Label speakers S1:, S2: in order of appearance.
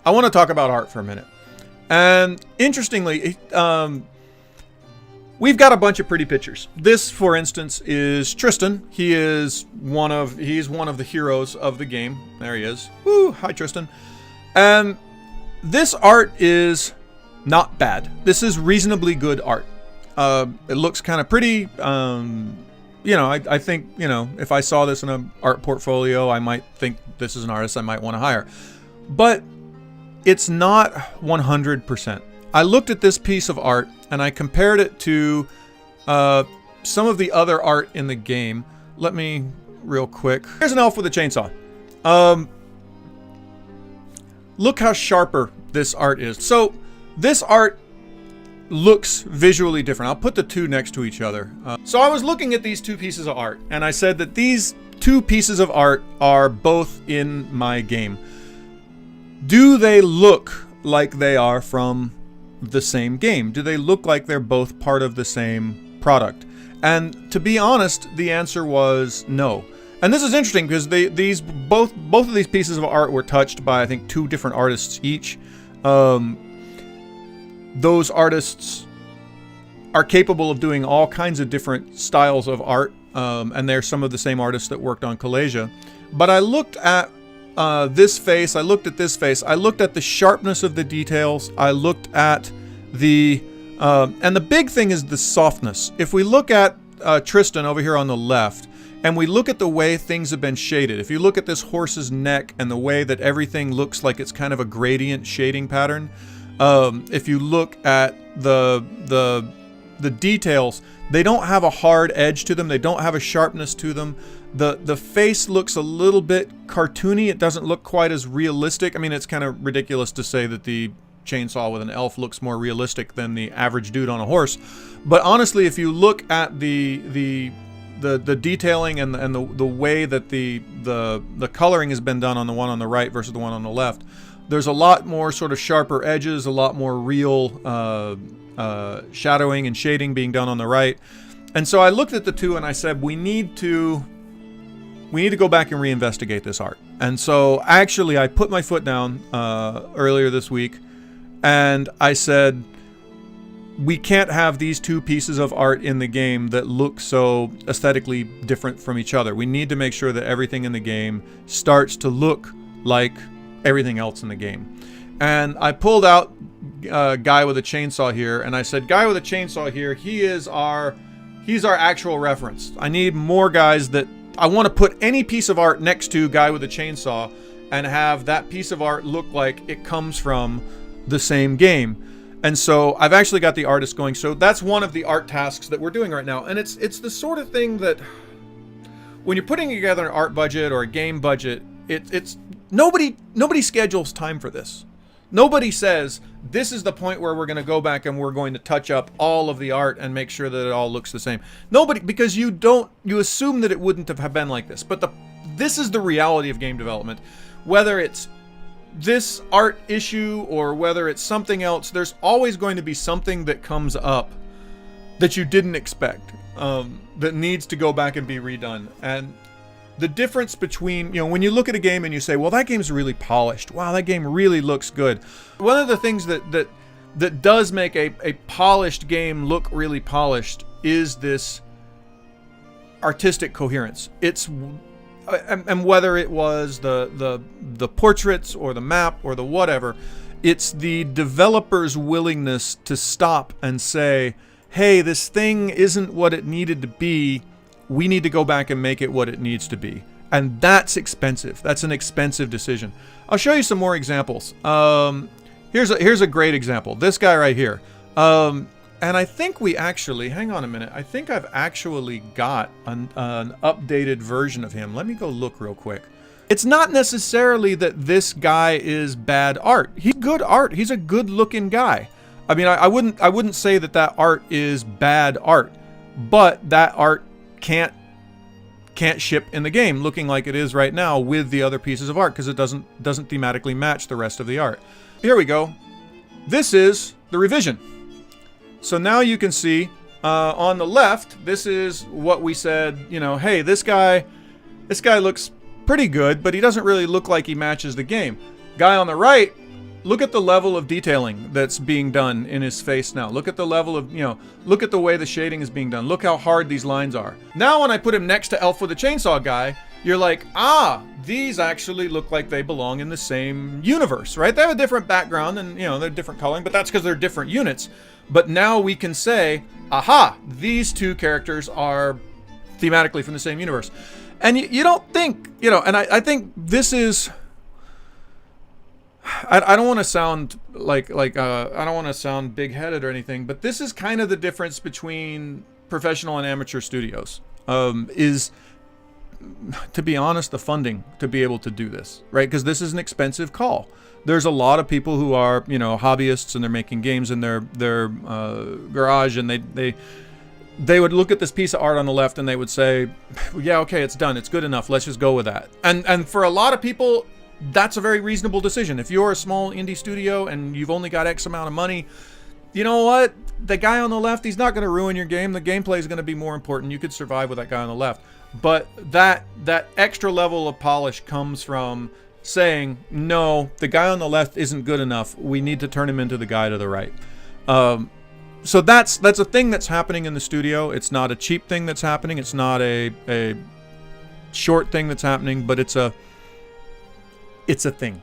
S1: I want to talk about art for a minute. And interestingly, we've got a bunch of pretty pictures. This, for instance, is Tristan. He's one of the heroes of the game. There he is. Woo! Hi, Tristan. And this art is not bad. This is reasonably good art. It looks kind of pretty. I think, if I saw this in an art portfolio, I might think this is an artist I might want to hire. But it's not 100%. I looked at this piece of art and I compared it to some of the other art in the game. Let me real quick. Here's an elf with a chainsaw. Look how sharper this art is. So this art looks visually different. I'll put the two next to each other. So I was looking at these two pieces of art and I said that these two pieces of art are both in my game. Do they look like they are from the same game? Do they look like they're both part of the same product? And to be honest, the answer was no. And this is interesting because both of these pieces of art were touched by, I think, 2 different artists each. Those artists are capable of doing all kinds of different styles of art, and they're some of the same artists that worked on Callasia. But I looked at this face, I looked at this face, I looked at the sharpness of the details, I looked at and the big thing is the softness. If we look at Tristan over here on the left, and we look at the way things have been shaded, if you look at this horse's neck and the way that everything looks like it's kind of a gradient shading pattern, if you look at the details, they don't have a hard edge to them, they don't have a sharpness to them. The face looks a little bit cartoony, it doesn't look quite as realistic. I mean, it's kind of ridiculous to say that the chainsaw with an elf looks more realistic than the average dude on a horse. But honestly, if you look at the detailing and the way that the coloring has been done on the one on the right versus the one on the left, there's a lot more sort of sharper edges, a lot more real shadowing and shading being done on the right. And so I looked at the two and I said, we need to go back and reinvestigate this art. And so actually I put my foot down earlier this week and I said, we can't have these two pieces of art in the game that look so aesthetically different from each other. We need to make sure that everything in the game starts to look like everything else in the game. And I pulled out Guy with a Chainsaw here, and I said, Guy with a Chainsaw here, he's our actual reference. I need more guys that I want to put any piece of art next to Guy with a Chainsaw and have that piece of art look like it comes from the same game. And so I've actually got the artist going. So that's one of the art tasks that we're doing right now. And it's the sort of thing that when you're putting together an art budget or a game budget, it's nobody schedules time for this. Nobody says this is the point where we're going to go back and we're going to touch up all of the art and make sure that it all looks the same. Nobody, because you assume that it wouldn't have been like this. But this is the reality of game development. Whether it's this art issue or whether it's something else, there's always going to be something that comes up that you didn't expect, that needs to go back and be redone. And the difference between, when you look at a game and you say, well, that game's really polished, wow, that game really looks good. One of the things that does make a polished game look really polished is this artistic coherence. And whether it was the portraits or the map or the whatever, it's the developer's willingness to stop and say, hey, this thing isn't what it needed to be. We need to go back and make it what it needs to be. And that's expensive. That's an expensive decision. I'll show you some more examples. Here's a great example. This guy right here. And I think we actually, hang on a minute, I think I've actually got an updated version of him. Let me go look real quick. It's not necessarily that this guy is bad art. He's good art. He's a good looking guy. I mean, I wouldn't say that art is bad art, but that art can't ship in the game looking like it is right now with the other pieces of art because it doesn't thematically match the rest of the art. Here we go. This is the revision. So now you can see on the left, this is what we said, hey, this guy looks pretty good, but he doesn't really look like he matches the game. Guy on the right look at the level of detailing that's being done in his face now. Look at the level of, look at the way the shading is being done. Look how hard these lines are. Now when I put him next to Elf with a Chainsaw guy, you're like, these actually look like they belong in the same universe, right? They have a different background and, they're different coloring, but that's because they're different units. But now we can say, these two characters are thematically from the same universe. And you don't think, and I think this is, I don't want to sound I don't want to sound big-headed or anything, but this is kind of the difference between professional and amateur studios, is, to be honest, the funding to be able to do this, right? Because this is an expensive call. There's a lot of people who are, hobbyists, and they're making games in their garage, and they would look at this piece of art on the left and they would say, yeah, okay, it's done. It's good enough. Let's just go with that. And for a lot of people, that's a very reasonable decision. If you're a small indie studio and you've only got X amount of money, you know what? The guy on the left, he's not going to ruin your game. The gameplay is going to be more important. You could survive with that guy on the left. But that extra level of polish comes from saying, no, the guy on the left isn't good enough. We need to turn him into the guy to the right. So that's a thing that's happening in the studio. It's not a cheap thing that's happening. It's not a short thing that's happening, but it's a thing.